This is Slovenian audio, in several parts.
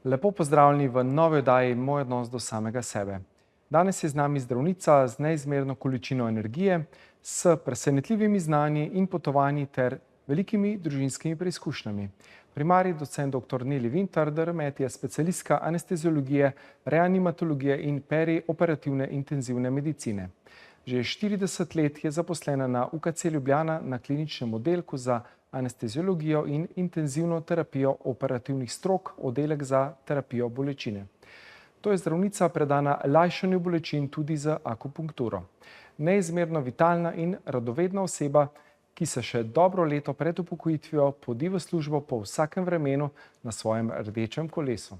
Lepo pozdravljeni v novi oddaji Moj odnos do samega sebe. Danes je z nami zdravnica z neizmerno količino energije, s presenetljivimi znanji in potovanji ter velikimi družinskimi preizkušnjami. Primarij docent dr. Neli Vintar, DRMET je specialistka anesteziologije, reanimatologije in perioperativne intenzivne medicine. Že 40 let je zaposlena na UKC Ljubljana na kliničnem oddelku za anesteziologijo in intenzivno terapijo operativnih strok, oddelek za terapijo bolečine. To je zdravnica predana lajšanju bolečin tudi z akupunkturo. Neizmerno vitalna in radovedna oseba, ki se še dobro leto pred upokojitvijo podi v službo po vsakem vremenu na svojem rdečem kolesu.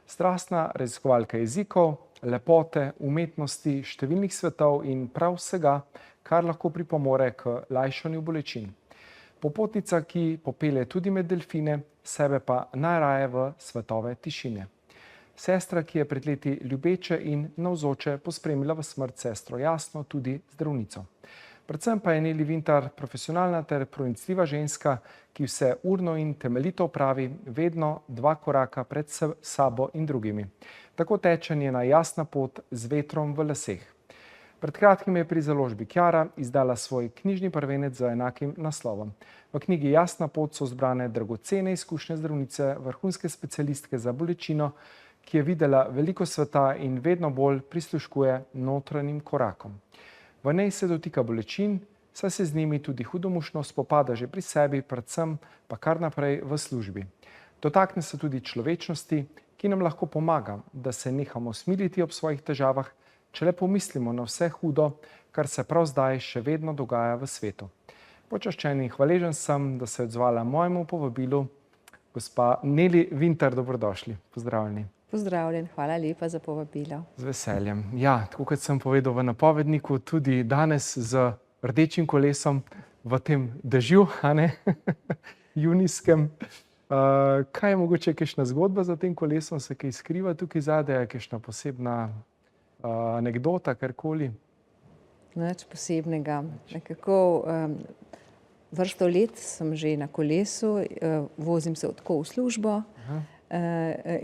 Strastna raziskovalka jezikov, lepote, umetnosti, številnih svetov in prav vsega, kar lahko pripomore k lajšanju bolečin. Popotnica, ki popelje tudi med delfine, sebe pa najraje v svetove tišine. Sestra, ki je pred leti ljubeče in navzoče pospremila v smrt sestro Jasno, tudi zdravnico. Predvsem pa je Neli Vintar profesionalna ter pronicljiva ženska, ki vse urno in temeljito opravi, vedno 2 koraka pred sabo in drugimi. Tako teče njena jasna pot z vetrom v laseh. Pred kratkim je pri založbi Kjara izdala svoj knjižni prvenec z enakim naslovom. V knjigi Jasna pot so zbrane dragocene izkušnje zdravnice, vrhunske specialistke za bolečino, ki je videla veliko sveta in vedno bolj prisluškuje notranjim korakom. V njej se dotika bolečin, saj se z njimi tudi hudomušno spopada že pri sebi, predvsem pa kar naprej v službi. Dotakne se tudi človečnosti, ki nam lahko pomaga, da se nehamo smiliti ob svojih težavah, če le pomislimo na vse hudo, kar se prav zdaj še vedno dogaja v svetu. Počaščen in hvaležen sem, da se je odzvala mojemu povabilu. Gospa Neli Vintar, dobrodošli. Pozdravljeni. Pozdravljen, hvala lepa za povabilo. Z veseljem. Ja, tako kot sem povedal v napovedniku, tudi danes z rdečim kolesom v tem dežju, junijskem. Kaj je mogoče kakšna zgodba za tem kolesom, se kaj skriva tukaj zadaj, kakšna posebna anekdota, karkoli? Nič posebnega. Nekako vrsto let sem že na kolesu, vozim se tako v službo.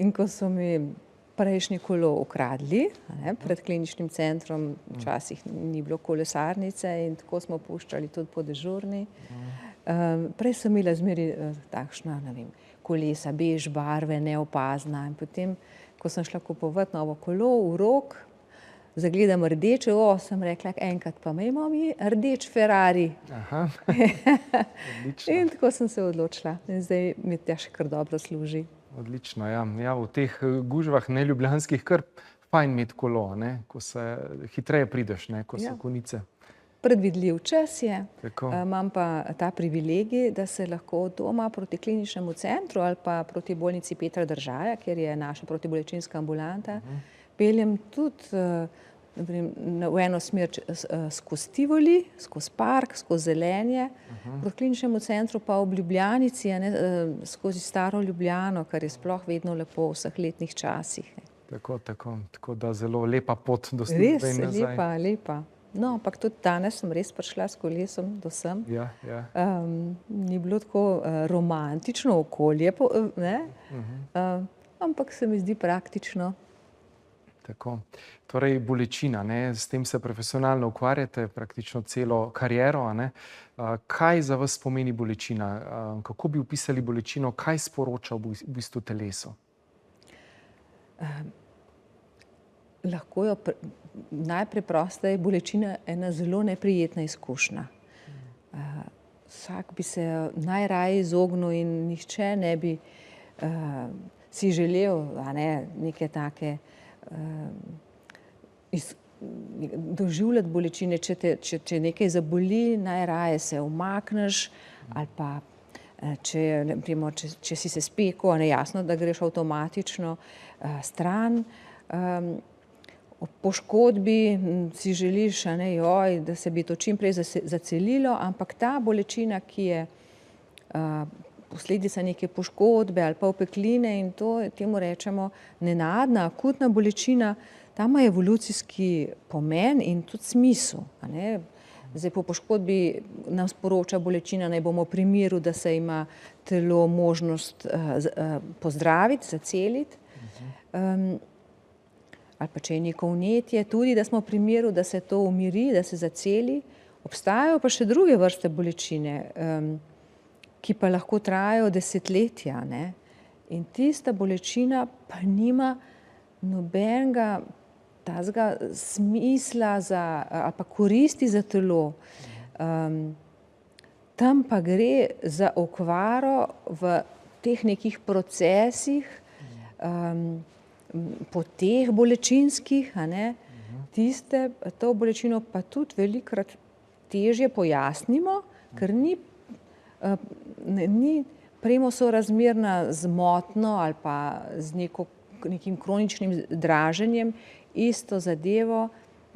In ko so mi prejšnje kolo ukradli, pred kliničnim centrom, včasih ni bilo kolesarnice in tako smo puščali tudi po dežurni. Prej sem imela zmeraj takšna, kolesa bež barve, neopazna, in potem, ko sem šla kupovati novo kolo v rok, zagledam rdeče, sem rekla, enkrat pa imamo mi rdeč Ferrari. In tako sem se odločila. In zdaj mi te še kar dobro služi. Odlično, ja. Ja, v teh gužvah neljubljanskih kar fajn imeti kolo, ko se hitreje prideš, ko so konice. Predvidljiv čas je. Imam pa ta privilegij, da se lahko doma proti kliničnemu centru ali pa proti bolnici Petra Držaja, kjer je naša protibolečinska ambulanta, peljem tudi v eno smer skozi Tivoli, skozi park, skozi zelenje, proti kliničnemu centru pa ob Ljubljanici, skozi staro Ljubljano, kar je sploh vedno lepo v vseh letnih časih. Tako da zelo lepa pot do službe in nazaj. Res, lepa. No, ampak tudi danes sem res prišla s kolesom do sem. Ni bilo tako romantično okolje, ampak se mi zdi praktično. Tako. Torej bolečina, s tem se profesionalno ukvarjate praktično celo kariero. Kaj za vas pomeni bolečina? Kako bi opisali bolečino? Kaj sporoča v bistvu telesu? Lahko jo najpreprosteje, bolečina je ena zelo neprijetna izkušnja. Vsak bi se najraje izognil in nihče ne bi si želel neke take doživljati bolečine. Če nekaj zaboli, najraje se umakneš ali pa če si se spekel, jasno, da greš avtomatično stran. Ob poškodbi si želiš, da se bi to čim prej zacelilo, ampak ta bolečina, ki je posledica neke poškodbe ali pa opekline, in temu rečemo nenadna, akutna bolečina, ta ima evolucijski pomen in tudi smisel. Zdaj po poškodbi nam sporoča bolečina, naj bomo v primeru, da se ima telo možnost pozdraviti, zaceliti. Ali pa če je neko vnetje, tudi da smo v primeru, da se to umiri, da se zaceli. Obstajajo pa še druge vrste bolečine, ki pa lahko trajajo desetletja, ne. In tista bolečina pa nima nobenega tazga smisla ali pa koristi za telo. Tam pa gre za okvaro v teh nekih procesih, poteh bolečinskih, a ne. To bolečino pa tudi velikokrat težje pojasnimo, ker ni premo sorazmerna z motnjo ali pa z nekim kroničnim draženjem, isto zadevo,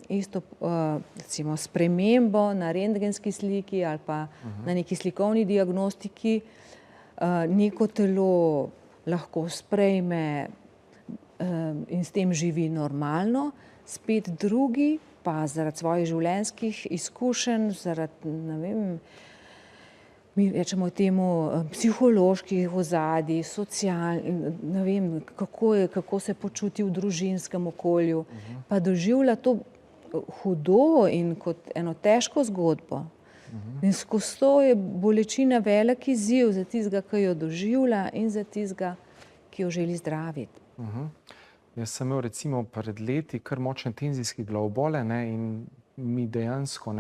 isto recimo spremembo na rentgenski sliki ali pa na neki slikovni diagnostiki, neko telo lahko sprejme in s tem živi normalno, spet drugi pa zaradi svojih življenjskih izkušenj, zaradi, ne vem, mi rečemo temu psiholoških ozadij, ne vem, kako se počuti v družinskem okolju, pa doživlja to hudo in kot eno težko zgodbo. In skozi to je bolečina velik izziv za tistega, ki jo doživlja, in za tistega, ki jo želi zdraviti. Jaz sem imel recimo pred leti kar močne tenzijske glavobole, ne, in mi dejansko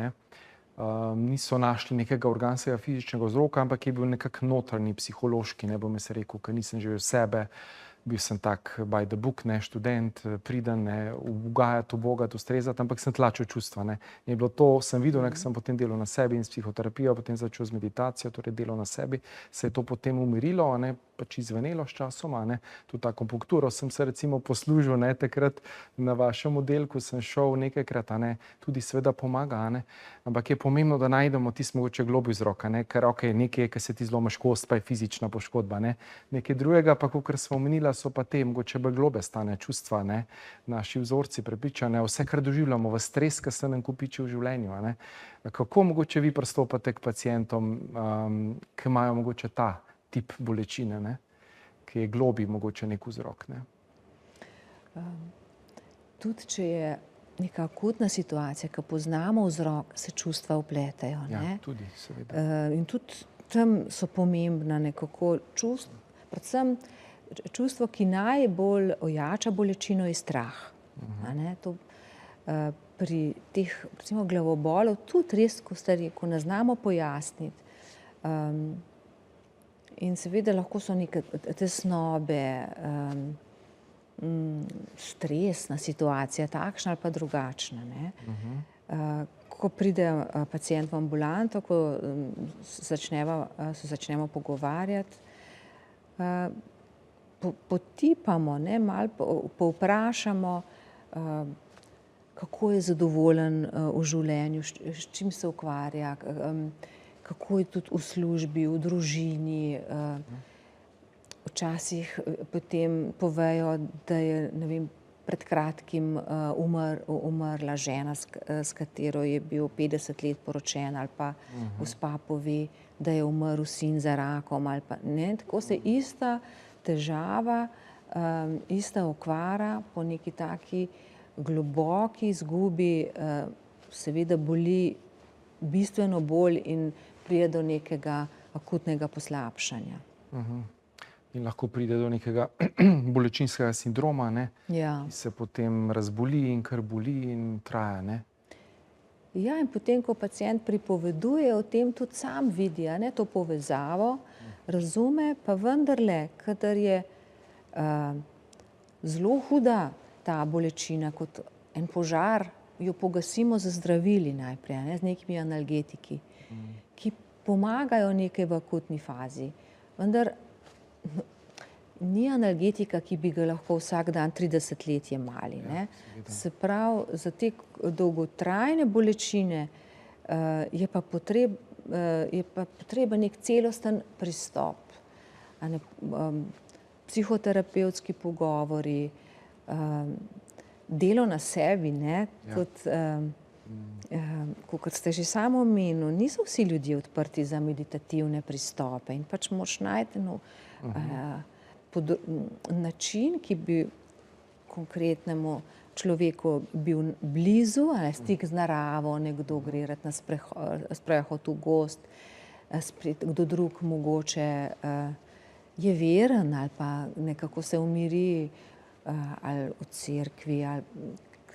niso našli nekega organskega fizičnega vzroka, ampak je bil nekako notranji, psihološki, ne bom jaz rekel, ker nisem živel sebe, bil sem tak by the book, ne, študent, priden, ne, ugajati, ubogati, ustrezati, ampak sem tlačil čustva, ne. In je bilo to, sem videl, ker sem potem delal na sebi in s psihoterapijo, potem začel z meditacijo, torej delal na sebi, se je to potem umirilo, ne, pač izvenelo s časoma, ne. Tudi akupunkturo sem se recimo poslužil, ne, takrat na vašem oddelku sem šel nekajkrat, a ne, tudi seveda pomaga, a ne, ampak je pomembno, da najdemo tisti mogoče globlji vzrok, a ne, ker okej, nekaj je, ker se ti zlomiš kost, pa je fizična poškodba, ne. Nekaj drugega pa, kakor smo omenila, so pa te mogoče bolj globestane čustva, ne, naši vzorci prepričanja, vse, kar doživljamo, v stres, ki se nam kopiči v življenju, a ne. Kako mogoče vi pristopate k pacientom, ki imajo mogoče ta tip bolečine, ne, ki je globlji mogoče nek vzrok, ne? Tudi če je neka akutna situacija, ki poznamo vzrok, se čustva vpletejo, ne. Ja, tudi, seveda. In tudi tam so pomembna nekako predvsem čustvo, ki najbolj ojača bolečino, je strah. A ne, to pri teh recimo glavobolov tudi res, ko ste rekel, ne znamo pojasniti. In seveda lahko so neke tesnobe, stresna situacija, takšna ali pa drugačna, ne. Ko pride pacient v ambulanto, ko se začnemo pogovarjati, potipamo, ne, malo povprašamo, kako je zadovoljen v življenju, s čim se ukvarja, kako je tudi v službi, v družini. Včasih potem povejo, da je, ne vem, pred kratkim umrla žena, s katero je bil 50 let poročen, ali pa gospa pove, da je umrl sin za rakom, ali pa ne. Tako se ista težava, ista okvara po neki taki globoki izgubi seveda boli bistveno bolj in pride do nekega akutnega poslabšanja. In lahko pride do nekega bolečinskega sindroma, ne? Ja. Ki se potem razboli in kar boli in traja, ne? Ja, in potem, ko pacient pripoveduje o tem, tudi sam vidi, a ne, to povezavo, razume, pa vendarle, kadar je zelo huda ta bolečina, kot en požar, jo pogasimo z zdravili najprej, a ne, z nekimi analgetiki, ki pomagajo nekaj v akutni fazi. Vendar ni analgetika, ki bi ga lahko vsak dan 30 let jemali, ne. Se pravi, za te dolgotrajne bolečine je pa potreben nek celosten pristop, a ne, psihoterapevtski pogovori, delo na sebi, ne, tudi kot ste že samo omenil, niso vsi ljudje odprti za meditativne pristope in pač moraš najti način, ki bi konkretnemu človeku bil blizu, ali stik z naravo, nekdo gre rad na sprehod v gozd, spet kdo drug mogoče je veren ali pa nekako se umiri ali v cerkvi ali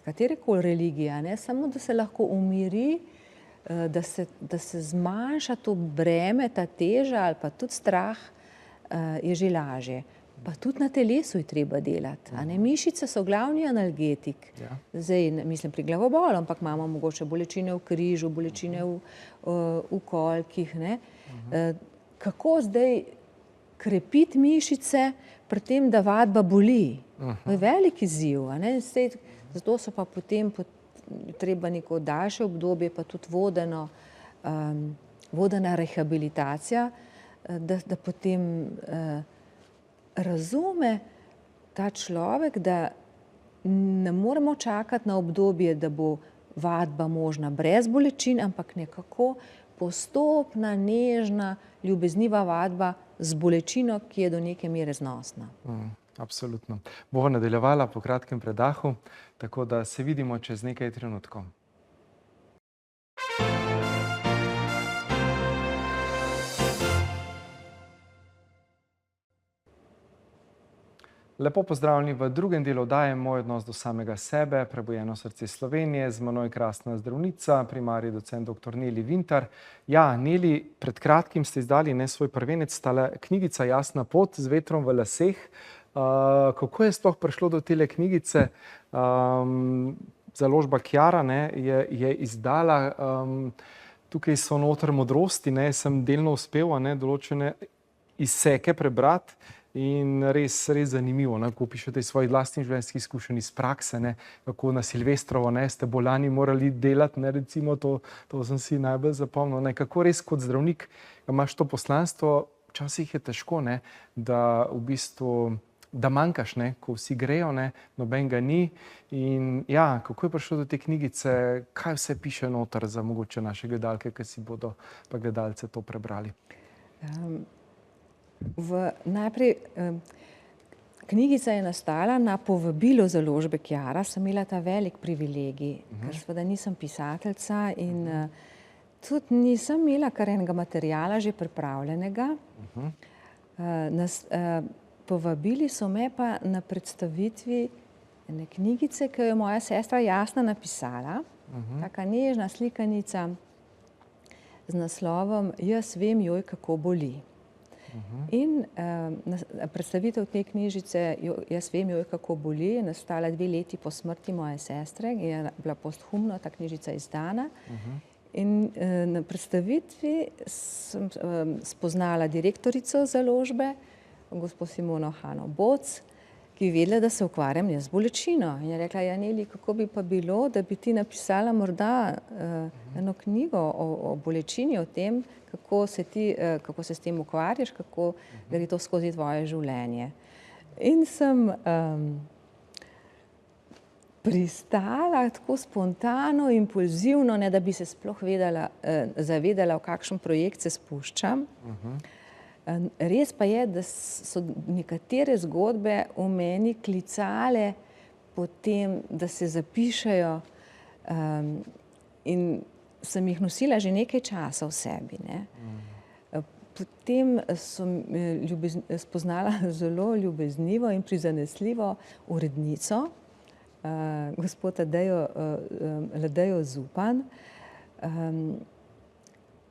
katerekoli religija, ne, samo da se lahko umiri, da se zmanjša to breme, ta teža ali pa tudi strah, je že lažje. Pa tudi na telesu je treba delati, a ne, mišice so glavni analgetik. Zdaj, mislim pri glavobolu, ampak imamo mogoče bolečine v križu, bolečine v kolkih, ne. Kako zdaj krepiti mišice pri tem, da vadba boli? To je velik izziv, a ne, zato so pa potem treba neko daljše obdobje, pa tudi vodena rehabilitacija, da potem razume ta človek, da ne moremo čakati na obdobje, da bo vadba možna brez bolečin, ampak nekako postopna, nežna, ljubezniva vadba z bolečino, ki je do neke mere znosna. Absolutno. Bova nadaljevala po kratkem predahu, tako da se vidimo čez nekaj trenutkov. Lepo pozdravljeni v drugem delu oddaje Moj odnos do samega sebe, Prebujeno srce Slovenije, z menoj krasna zdravnica, primarij docent dr. Neli Vintar. Ja, Neli, pred kratkim ste izdali svoj prvenec, tale knjigica Jasna pot z vetrom v laseh. Kako je sploh prišlo do tele knjigice? Založba Kiara je izdala, tukaj so noter modrosti, sem delno uspel določene izseke prebrati. In res zanimivo, ko pišete iz svojih lastnih življenjskih izkušenj iz prakse, kako na Silvestrovo ste bolani morali delati, recimo to sem si najbolj zapomnil. Kako res kot zdravnik imaš to poslanstvo, včasih je težko, da v bistvu, da manjkaš, ko vsi grejo, noben ga ni. In ja, kako je prišlo do te knjigice, kaj vse piše noter za mogoče naše gledalke, ki si bodo pa gledalce to prebrali? Najprej, knjigica je nastala na povabilo založbe Kiara, sem imela ta velik privilegij, ker seveda nisem pisateljica in tudi nisem imela kar enega materiala že pripravljenega. Povabili so me pa na predstavitvi ene knjigice, ki jo je moja sestra Jasna napisala, taka nežna slikanica z naslovom Jaz vem, joj, kako boli. In predstavitev te knjižice Jaz vem, joj, kako boli, je nastala 2 leti po smrti moje sestre, je bila posthumno ta knjižica izdana. In na predstavitvi sem spoznala direktorico založbe, gospo Simono Hano Boc, ki je vedela, da se ukvarjam jaz z bolečino. In je rekla, ja, Neli, kako bi pa bilo, da bi ti napisala morda eno knjigo o bolečini, o tem, kako se s tem ukvarjaš, kako gre to skozi tvoje življenje. In sem pristala tako spontano, impulzivno, ne da bi se sploh zavedala, v kakšen projekt se spuščam. Res pa je, da so nekatere zgodbe v meni klicale potem, da se zapišejo, in sem jih nosila že nekaj časa v sebi, Potem sem spoznala zelo ljubeznivo in prizanesljivo urednico, gospod Ladejo Zupan,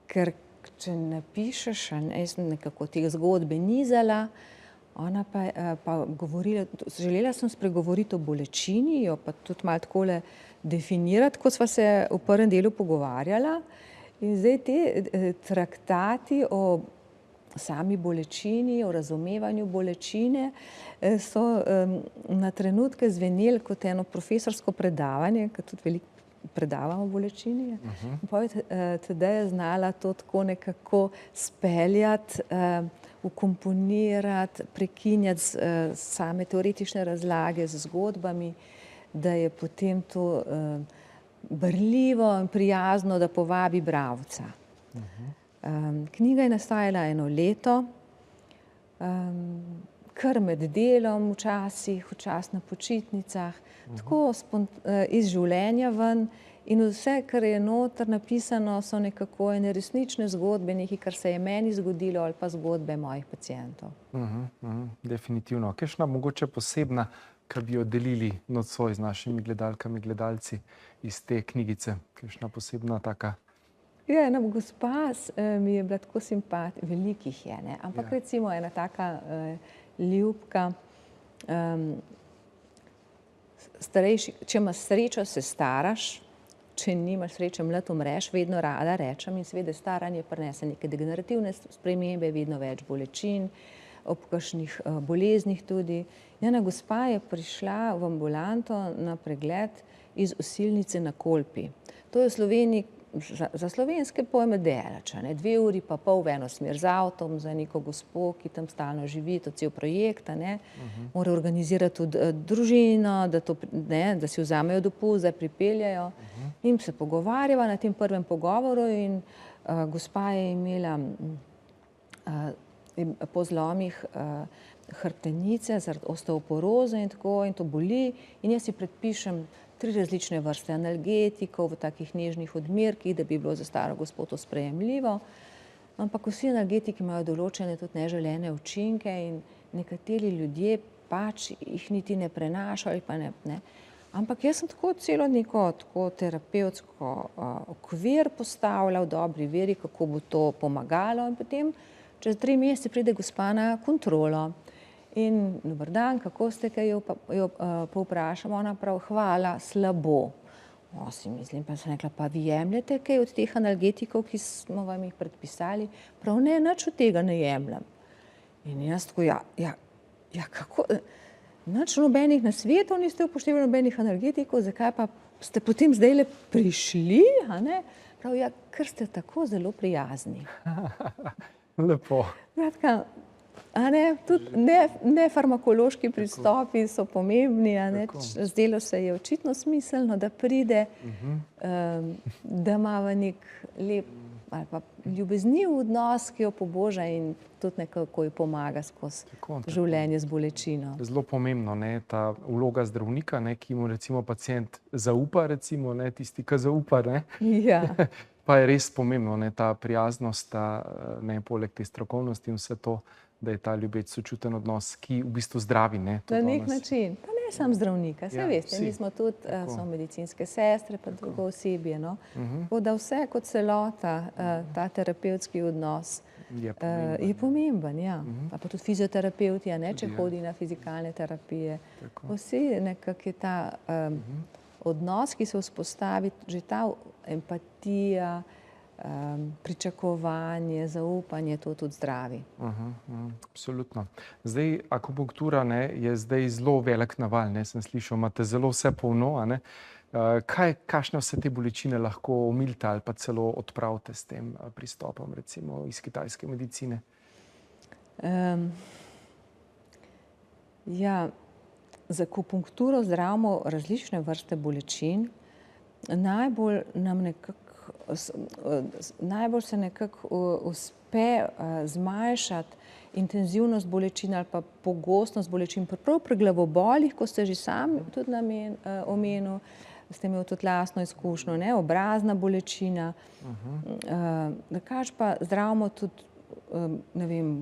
ker če napišeš, jaz sem nekako te zgodbe nizala, ona pa govorila, želela sem spregovoriti o bolečini, jo pa tudi malo takole definirati, kot sva se v prvem delu pogovarjala. In zdaj te traktati o sami bolečini, o razumevanju bolečine so na trenutke zveneli kot eno profesorsko predavanje, ker tudi veliko predavam o bolečini. Tedaj je znala to tako nekako speljati, ukomponirati, prekinjati same teoretične razlage z zgodbami, da je potem to berljivo in prijazno, da povabi bralca. Knjiga je nastajala 1 leto, kar med delom včasih na počitnicah, tako iz življenja ven. In vse, kar je noter napisano, so nekako ene resnične zgodbe, nekaj, kar se je meni zgodilo, ali pa zgodbe mojih pacientov. Definitivno. Kakšna mogoče posebna, ki bi jo delili nocoj z našimi gledalkami, gledalci iz te knjigice? Kakšna posebna taka? Ja, ena gospa mi je bila tako simpatična, velikih je, ne? Ampak recimo ena taka ljubka, starejši, če imaš srečo, se staraš, če nimaš sreče, mlad umreš, vedno rada rečem, in seveda staranje prinese neke degenerativne spremembe, vedno več bolečin, ob kakšnih boleznih tudi. Ena gospa je prišla v ambulanto na pregled iz Osilnice na Kolpi. To je v Sloveniji za slovenske pojme daleč, 2 uri pa pol v eno smer z avtom za neko gospo, ki tam stalno živi, to cel projekt, mora organizirati tudi družino, da si vzamejo dopust, da pripeljajo. In se pogovarjava na tem prvem pogovoru in gospa je imela po zlomih hrbtenice zaradi osteoporoze in tako, in to boli, in jaz si predpišem 3 različne vrste analgetikov v takih nežnih odmerkih, da bi bilo za staro gospo to sprejemljivo. Ampak vsi analgetiki imajo določene tudi neželene učinke in nekateri ljudje pač jih niti ne prenašajo, pa ne. Ampak jaz sem tako celo neko terapevtsko okvir postavila v dobri veri, kako bo to pomagalo, in potem čez 3 mesece pride gospa na kontrolo. In dober dan, kako ste, kaj jo povprašamo, ona prav, hvala, slabo. Si mislim, pa sem rekla, pa vi jemljete kaj od teh analgetikov, ki smo vam jih predpisali? Prav ne, nič od tega ne jemljem. In jaz tako, kako, nič nobenih nasvetov niste upoštevali, nobenih analgetikov, zakaj pa ste potem zdajle prišli, Prav, ker ste tako zelo prijazni. Lepo. Kratka, tudi nefarmakološki pristopi so pomembni, zdelo se je očitno smiselno, da pride, da ima nek lep ali pa ljubezniv odnos, ki jo poboža in tudi nekako ji pomaga skozi življenje z bolečino. Zelo pomembno, ta vloga zdravnika, ki mu recimo pacient zaupa, recimo, tisti, ki zaupa, Ja. pa je res pomembno, ta prijaznost, poleg te strokovnosti in vse to, da je ta ljubeč, sočuten odnos, ki v bistvu zdravi. Na nek način. Pa ne samo zdravnika, saj veste, mi smo tudi, so medicinske sestre, pa drugo osebje. Tako da vse kot celota, ta terapevtski odnos je pomemben, Pa tudi fizioterapevti, če hodi na fizikalne terapije. Vsi nekako je ta odnos, ki se vzpostavi, že ta empatija, pričakovanje, zaupanje, to tudi zdravi. Absolutno. Zdaj, akupunktura je zdaj zelo velik naval, sem slišal, imate zelo vse polno, kakšne vse te bolečine lahko omilite ali pa celo odpravite s tem pristopom, recimo iz kitajske medicine? Z akupunkturo zdravimo različne vrste bolečin. Najbolj se nekako uspe zmanjšati intenzivnost bolečin ali pa pogostnost bolečin, prav pri glavobolih, ko ste že sami tudi omenil, ste imeli tudi lastno izkušnjo, obrazna bolečina. Drugače pa zdravimo tudi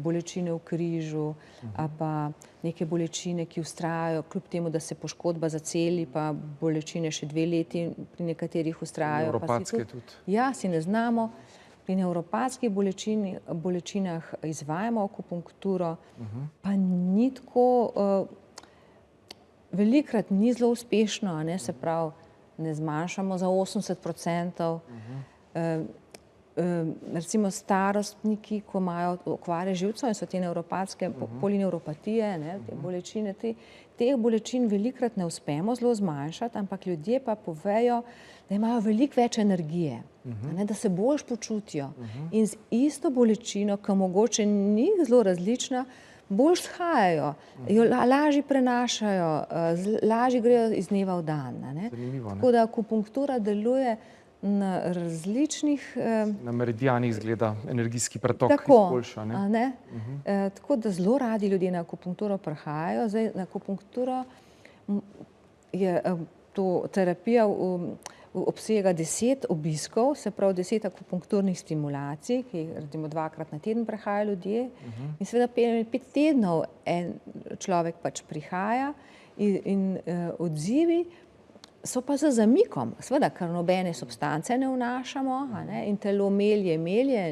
bolečine v križu ali pa neke bolečine, ki vztrajajo, kljub temu, da se poškodba zaceli, pa bolečine še 2 leti pri nekaterih vztrajajo. Nevropatske tudi. Ja, si ne znamo. Pri nevropatskih bolečinah izvajamo akupunkturo, pa ni tako, velikokrat ni zelo uspešno, se pravi, ne zmanjšamo za 80%. Recimo starostniki, ko imajo okvare živcev in so te nevropatske polinevropatije, te bolečine, teh bolečin velikokrat ne uspemo zelo zmanjšati, ampak ljudje pa povejo, da imajo veliko več energije, da se boljše počutijo. In z isto bolečino, ki mogoče ni zelo različna, bolj shajajo, jo lažje prenašajo, lažje grejo iz dneva v dan. Zanimivo, Tako da akupunktura deluje na različnih Na meridijanih izgleda energijski pretok tako, izboljša, ne? a ne? Tako da zelo radi ljudje na akupunkturo prihajajo. Zdaj, na akupunkturo je to terapija obsega 10 obiskov, se pravi 10 akupunkturnih stimulacij, ki jih recimo 2-krat na teden prihajajo ljudje. In seveda 5 tednov en človek pač prihaja in odzivi so pa z zamikom, seveda, ker nobene substance ne vnašamo, a ne, in telo melje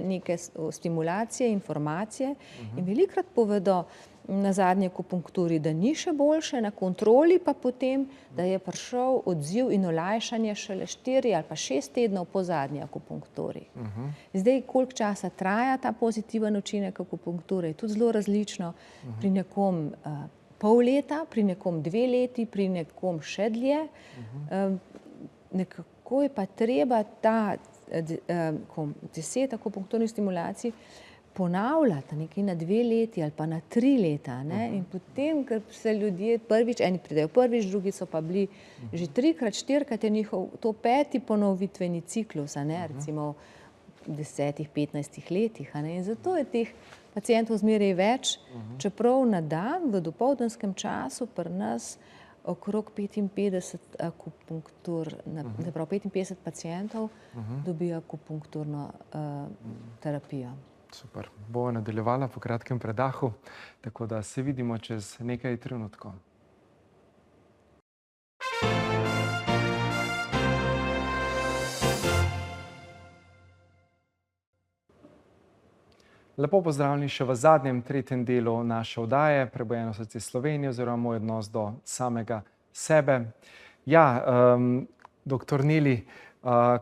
neke stimulacije, informacije in velikokrat povedo na zadnji akupunkturi, da ni še boljše, na kontroli pa potem, da je prišel odziv in olajšanje šele 4 ali pa 6 tednov po zadnji akupunkturi. Zdaj, koliko časa traja ta pozitiven učinek akupunkture, je tudi zelo različno. Pri nekom pol leta, pri nekom 2 leti, pri nekom še dlje. Nekako je pa treba ta 10 akupunkturnih stimulacij ponavljati nekaj na 2 leti ali pa na 3 leta, ne? In potem, ker se ljudje prvič, eni pridejo prvič, drugi so pa bili že 3-krat, 4-krat je njihov to 5. ponovitveni ciklus, a ne, recimo v 10-15 letih, a ne, in zato je teh pacientov zmeraj več, čeprav na dan v dopoldanskem času pri nas okrog 55 akupunktur, se pravi 55 pacientov dobi akupunkturno terapijo. Super. Bova nadaljevala po kratkem predahu, tako da se vidimo čez nekaj trenutkov. Lepo pozdravljeni še v zadnjem, 3. delu naše oddaje Prebujeno srce Slovenije oziroma moj odnos do samega sebe. Ja, doktor Neli,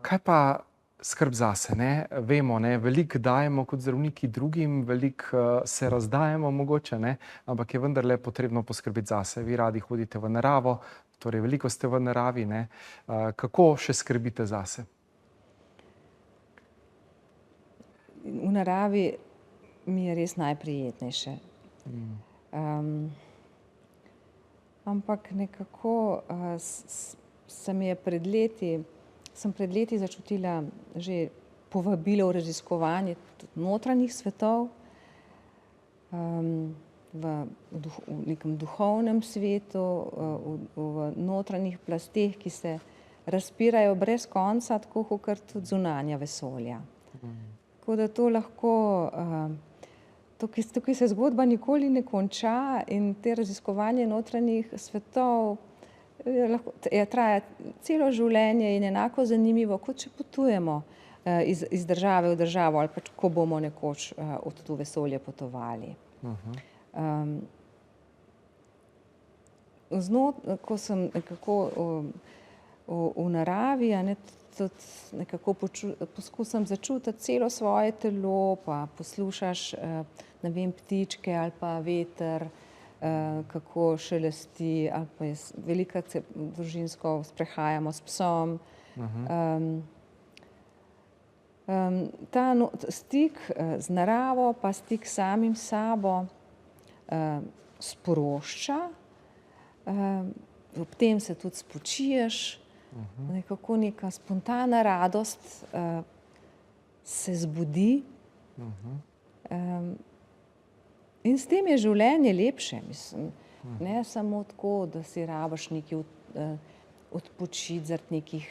kaj pa skrb zase, ne? Vemo, ne, veliko dajemo kot zdravniki drugim, veliko se razdajemo mogoče, ne, ampak je vendarle potrebno poskrbeti zase. Vi radi hodite v naravo, torej veliko ste v naravi, ne. Kako še skrbite zase? V naravi mi je res najprijetnejše. Ampak nekako sem pred leti začutila že povabilo v raziskovanje notranjih svetov, v nekem duhovnem svetu, v notranjih plasteh, ki se razpirajo brez konca, tako kakor tudi zunanja vesolja. Tako da to lahko, tukaj se zgodba nikoli ne konča in te raziskovanje notranjih svetov traja celo življenje in enako zanimivo, kot če potujemo iz države v državo ali pač, ko bomo nekoč v to vesolje potovali. Ko sem nekako v naravi, tudi nekako poskušam začutiti celo svoje telo, pa poslušaš, ne vem, ptičke ali pa veter, kako šelesti, ali pa velikokrat se družinsko sprehajamo s psom. Ta stik z naravo pa stik s samim sabo sprošča, ob tem se tudi spočiješ, nekako neka spontana radost se zbudi. In s tem je življenje lepše, mislim, ne samo tako, da si rabiš nekaj odpočiti zaradi nekih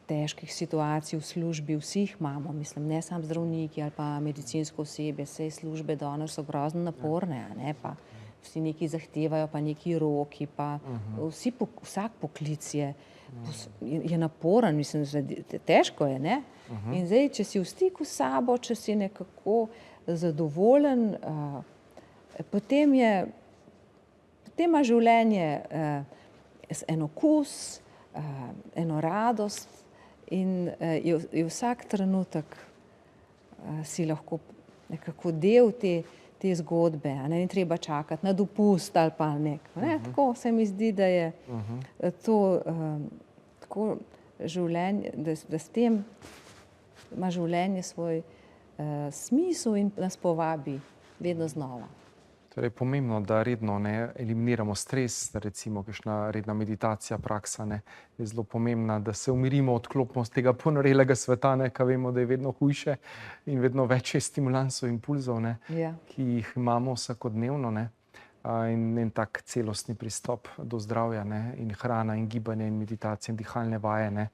težkih situacij v službi, vsi jih imamo, mislim, ne samo zdravniki ali pa medicinsko osebje, saj službe danes so grozno naporne, a ne, pa vsi nekaj zahtevajo, pa neki roki, pa vsak poklic je naporen, mislim, težko je, ne? In zdaj, če si v stiku s sabo, če si nekako zadovoljen, potem ima življenje en okus, eno radost in je vsak trenutek si lahko nekako del te zgodbe, a ne, ni treba čakati na dopust ali pa nekaj, ne, tako se mi zdi, da je to tako življenje, da s tem ima življenje svoj smisel in nas povabi vedno znova. Torej je pomembno, da redno eliminiramo stres, da recimo kakšna redna meditacija, praksa je zelo pomembna, da se umirimo, odklopimo z tega ponorelega sveta, ki vemo, da je vedno hujše in vedno več je stimulansov, impulzov, ki jih imamo vsakodnevno. In en tak celostni pristop do zdravja in hrana in gibanje in meditacija in dihalne vaje,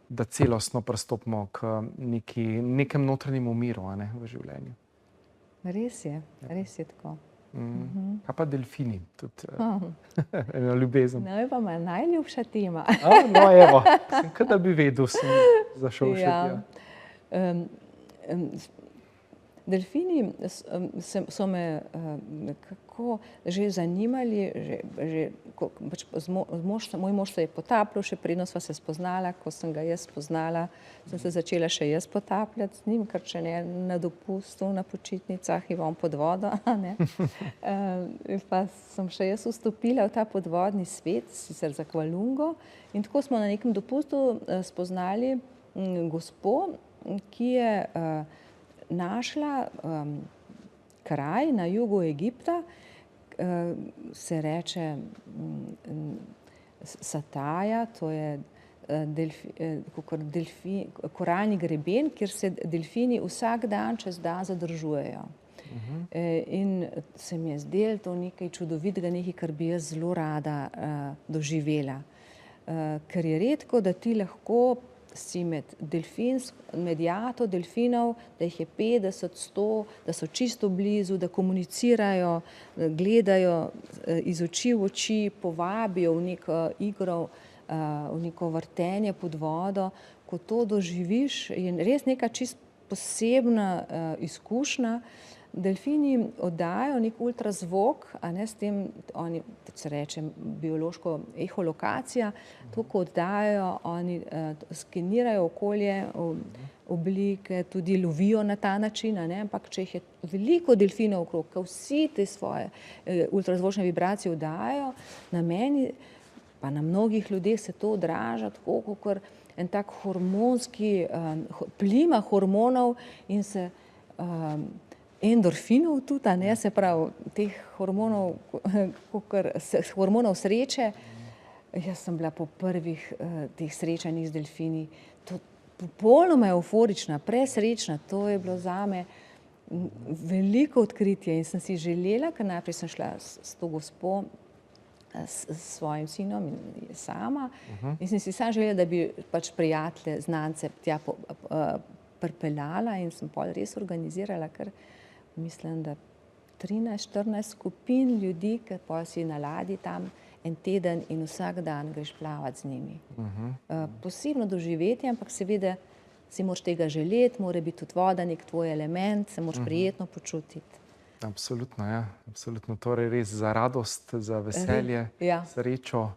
da celostno pristopimo k nekem notranjemu miru v življenju. Res je tako. Kaj pa delfini? Tudi ena ljubezen. No, je pa moja najljubša tema. No, evo, kaj da bi vedel, sem zašel še tja. Delfini so me nekako že zanimali, moj mož se je potapljal, še preden sva se spoznala, ko sem ga jaz spoznala, sem se začela še jaz potapljati z njim, ker če ne na dopustu, na počitnicah in on pod vodo. Pa sem še jaz vstopila v ta podvodni svet, sicer za Kvalungo, in tako smo na nekem dopustu spoznali gospo, ki je našla kraj na jugu Egipta, se reče Sataja, to je koralni greben, kjer se delfini vsak dan čez dan zadržujejo. In se mi je zdelo to nekaj čudovitega, nekaj, kar bi jaz zelo rada doživela. Ker je redko, da ti lahko si med jato delfinov, da jih je 50, 100, da so čisto blizu, da komunicirajo, gledajo iz oči v oči, povabijo v neko igro, v neko vrtenje pod vodo. Ko to doživiš, je res neka čisto posebna izkušnja. Delfini oddajajo nek ultrazvok, s tem oni, se reče biološko eholokacija, to, ko oddajajo, oni skenirajo okolje, oblike, tudi lovijo na ta način, ampak če jih je veliko delfinov okrog, ko vsi te svoje ultrazvočne vibracije oddajajo, na meni, pa na mnogih ljudeh se to odraža tako, kot en tak hormonski plima hormonov in se endorfinov tudi, se pravi, teh hormonov, hormonov sreče. Jaz sem bila po prvih teh srečanjih z delfini popolnoma evforična, presrečna. To je bilo zame veliko odkritje in sem si želela, ker najprej sem šla s to gospo, s svojim sinom in sama, in sem si sama želela, da bi pač prijatelje, znance tja pripeljala in sem pol res organizirala, ker mislim, da 13-14 skupin ljudi, ker pa si na ladji tam en teden in vsak dan greš plavati z njimi. Posebno doživetje, ampak seveda si moraš tega želeti, mora biti tudi voda nek tvoj element, se moraš prijetno počutiti. Absolutno, ja. Absolutno. Torej res za radost, za veselje, srečo,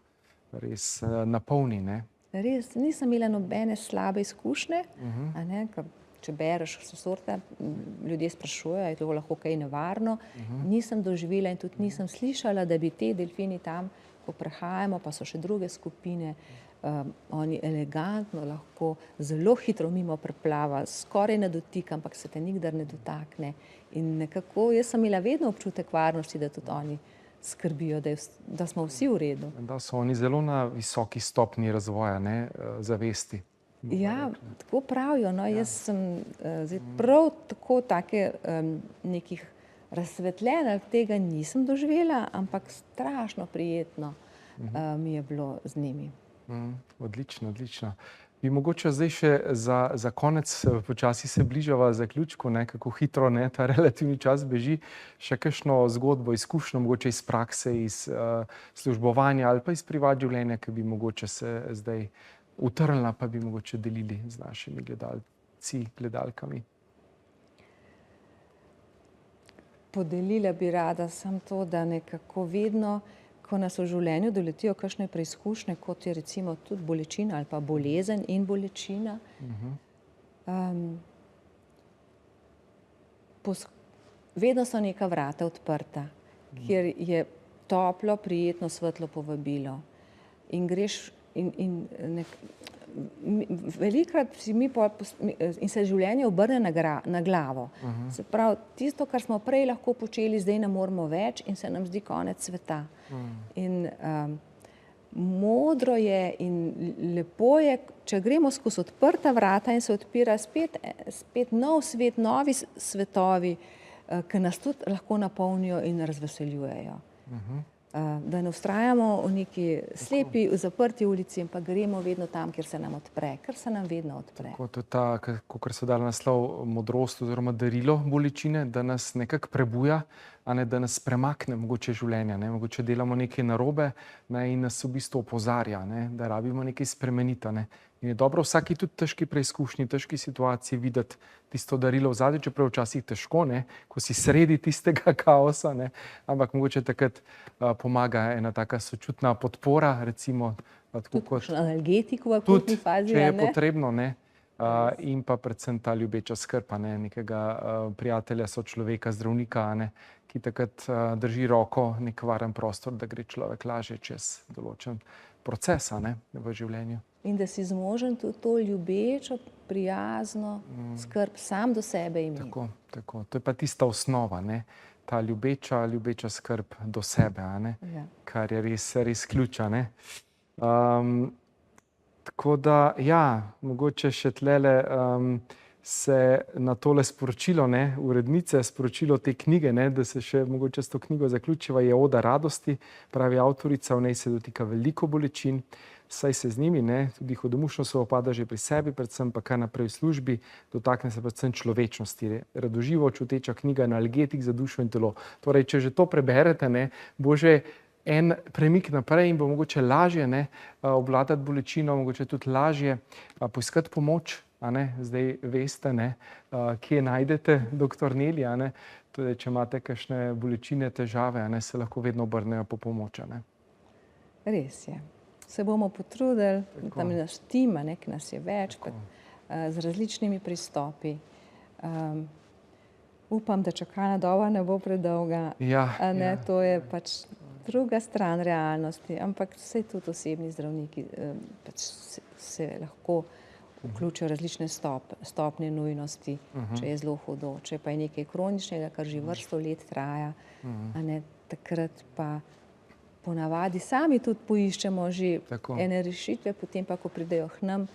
res napolni, Res, nisem imela nobene slabe izkušnje, če bereš vse sorte, ljudje sprašujejo, je to lahko kaj nevarno. Nisem doživela in tudi nisem slišala, da bi te delfini tam, ko prehajamo, pa so še druge skupine, oni elegantno lahko zelo hitro mimo preplava, skoraj na dotik, ampak se te nikdar ne dotakne. In nekako, jaz sem imela vedno občutek varnosti, da tudi oni skrbijo, da smo vsi v redu. Da so oni zelo na visoki stopnji razvoja, zavesti. Ja, tako pravijo. Jaz sem prav tako nekih razsvetljenj tega nisem doživela, ampak strašno prijetno mi je bilo z njimi. Odlično, odlično. Bi mogoče zdaj še za konec, počasi se bližava zaključku, kako hitro ta relativni čas beži, še kakšno zgodbo, izkušnjo, mogoče iz prakse, iz službovanja ali pa iz privat življenja, ki bi mogoče se zdaj utrnila, pa bi mogoče delili z našimi gledalci, gledalkami. Podelila bi rada samo to, da nekako vedno, ko nas v življenju doletijo kakšne preizkušnje, kot je recimo tudi bolečina ali pa bolezen in bolečina, vedno so neka vrata odprta, kjer je toplo, prijetno, svetlo povabilo. In greš in velikokrat si mi in se življenje obrne na glavo. Se pravi, tisto, kar smo prej lahko počeli, zdaj ne moremo več in se nam zdi konec sveta. In modro je in lepo je, če gremo skozi odprta vrata in se odpira spet nov svet, novi svetovi, ki nas tudi lahko napolnijo in razveseljujejo. Da ne vztrajamo v neki slepi, zaprti ulici, ampak gremo vedno tam, kjer se nam odpre, ker se nam vedno odpre. To je ta, kakor so dali naslov, modrost oziroma darilo bolečine, da nas nekako prebuja, a ne da nas premakne mogoče življenja, ne, mogoče delamo nekaj narobe, ne, in nas v bistvu opozarja, ne, da rabimo nekaj spremeniti, ne. In je dobro v vsaki tudi težki preizkušnji, težki situaciji videti tisto darilo v zadnji, čeprav včasih težko, ne, ko si sredi tistega kaosa, ne, ampak mogoče takrat pomaga ena taka sočutna podpora, recimo tako kot analgetik v akutni fazi, če je potrebno, ne. In pa predvsem ta ljubeča skrb, ne, nekega prijatelja, sočloveka, zdravnika, ne, ki takrat drži roko, nek varen prostor, da gre človek lažje čez določen proces, ne, v življenju. In da si zmožen tudi to ljubečo, prijazno skrb sam do sebe imeti. Tako. To je pa tista osnova, ne, ta ljubeča skrb do sebe, ne, kar je res ključa, ne. Tako da, ja, mogoče še tlele se na tole sporočilo, ne, urednice, sporočilo te knjige, ne, da se še mogoče s to knjigo zaključiva, je Oda radosti, pravi avtorica, v njej se dotika veliko bolečin, saj se z njimi, ne, tudi hudomušno se opada že pri sebi, predvsem pa kar naprej v službi, dotakne se predvsem človečnosti. Radoživo čuteča knjiga, analgetik za dušo in telo. Torej, če že to preberete, ne, bo že en premik naprej in bo mogoče lažje, ne, obvladati bolečino, mogoče tudi lažje poiskati pomoč, a ne, zdaj veste, ne, kje najdete doktor Neli, a ne, tudi če imate kakšne bolečine, težave, a ne, se lahko vedno obrnejo po pomoč, a ne. Res je. Se bomo potrudili, tam je naš tim, a ne, ki nas je več, z različnimi pristopi. Upam, da čakalna doba ne bo predolga, a ne, to je pač druga stran realnosti, ampak vse tudi osebni zdravniki pač se lahko vključijo različne stopnje nujnosti, če je zelo hudo, če pa je nekaj kroničnega, kar že vrsto let traja, a ne, takrat pa ponavadi sami tudi poiščemo že ene rešitve, potem pa, ko pridejo k nam,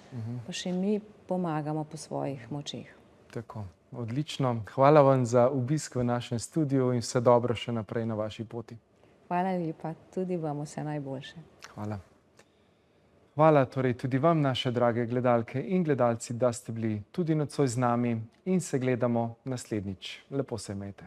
pa še mi pomagamo po svojih močeh. Tako, odlično. Hvala vam za obisk v našem studiu in vse dobro še naprej na vaši poti. Hvala lepa, tudi vam vse najboljše. Hvala. Hvala torej tudi vam, naše drage gledalke in gledalci, da ste bili tudi nocoj z nami in se gledamo naslednjič. Lepo se imejte.